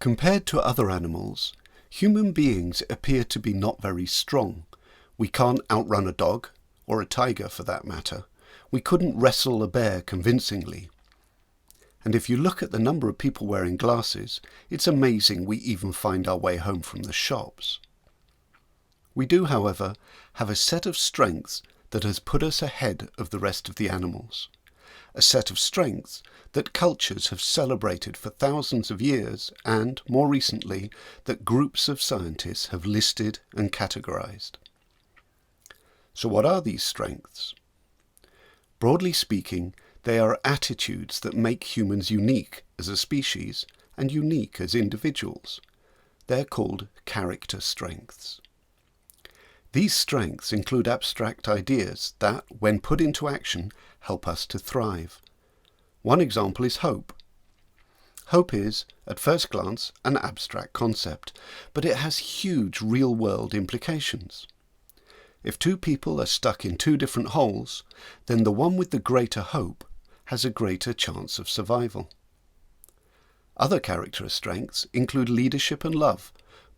Compared to other animals, human beings appear to be not very strong. We can't outrun a dog, or a tiger for that matter. We couldn't wrestle a bear convincingly. And if you look at the number of people wearing glasses, it's amazing we even find our way home from the shops. We do, however, have a set of strengths that has put us ahead of the rest of the animals. A set of strengths that cultures have celebrated for thousands of years and, more recently, that groups of scientists have listed and categorized. So what are these strengths? Broadly speaking, they are attitudes that make humans unique as a species and unique as individuals. They're called character strengths. These strengths include abstract ideas that, when put into action, help us to thrive. One example is hope. Hope is, at first glance, an abstract concept, but it has huge real-world implications. If two people are stuck in two different holes, then the one with the greater hope has a greater chance of survival. Other character strengths include leadership and love,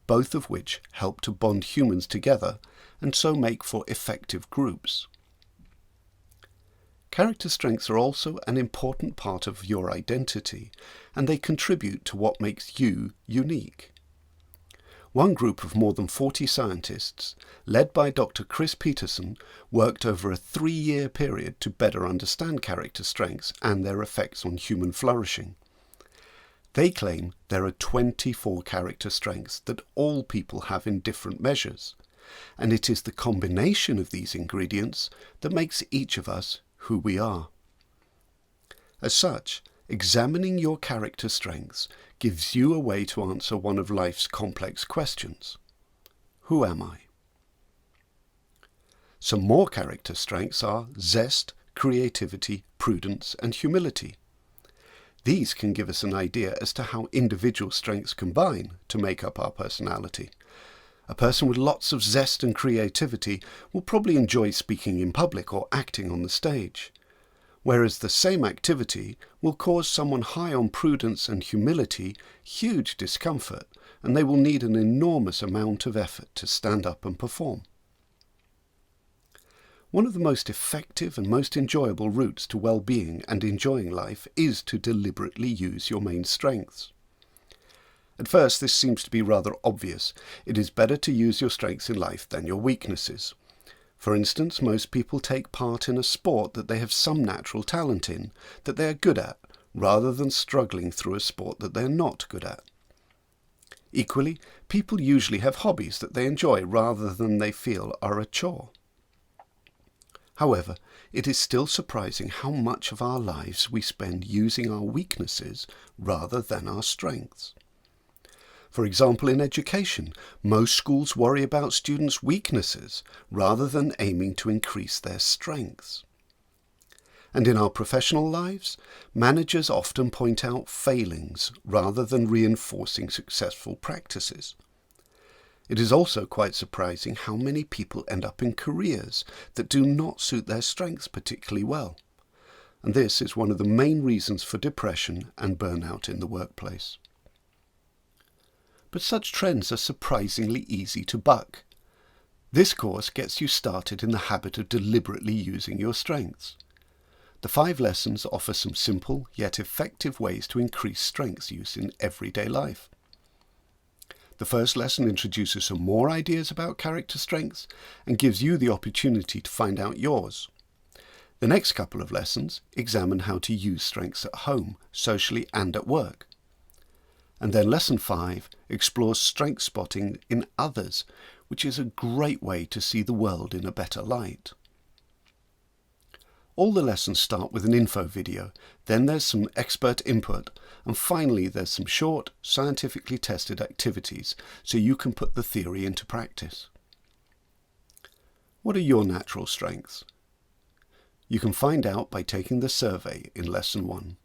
both of which help to bond humans together and so make for effective groups. Character strengths are also an important part of your identity, and they contribute to what makes you unique. One group of more than 40 scientists, led by Dr. Chris Peterson, worked over a 3-year period to better understand character strengths and their effects on human flourishing. They claim there are 24 character strengths that all people have in different measures, and it is the combination of these ingredients that makes each of us who we are. As such, examining your character strengths gives you a way to answer one of life's complex questions. Who am I? Some more character strengths are zest, creativity, prudence, and humility. These can give us an idea as to how individual strengths combine to make up our personality. A person with lots of zest and creativity will probably enjoy speaking in public or acting on the stage, whereas the same activity will cause someone high on prudence and humility huge discomfort, and they will need an enormous amount of effort to stand up and perform. One of the most effective and most enjoyable routes to well-being and enjoying life is to deliberately use your main strengths. At first, this seems to be rather obvious. It is better to use your strengths in life than your weaknesses. For instance, most people take part in a sport that they have some natural talent in, that they are good at, rather than struggling through a sport that they are not good at. Equally, people usually have hobbies that they enjoy rather than they feel are a chore. However, it is still surprising how much of our lives we spend using our weaknesses rather than our strengths. For example, in education, most schools worry about students' weaknesses rather than aiming to increase their strengths. And in our professional lives, managers often point out failings rather than reinforcing successful practices. It is also quite surprising how many people end up in careers that do not suit their strengths particularly well. And this is one of the main reasons for depression and burnout in the workplace. But such trends are surprisingly easy to buck. This course gets you started in the habit of deliberately using your strengths. The 5 lessons offer some simple yet effective ways to increase strengths use in everyday life. The first lesson introduces some more ideas about character strengths and gives you the opportunity to find out yours. The next couple of lessons examine how to use strengths at home, socially and at work. And then lesson 5 explores strength spotting in others, which is a great way to see the world in a better light. All the lessons start with an info video, then there's some expert input, and finally there's some short, scientifically tested activities so you can put the theory into practice. What are your natural strengths? You can find out by taking the survey in lesson 1.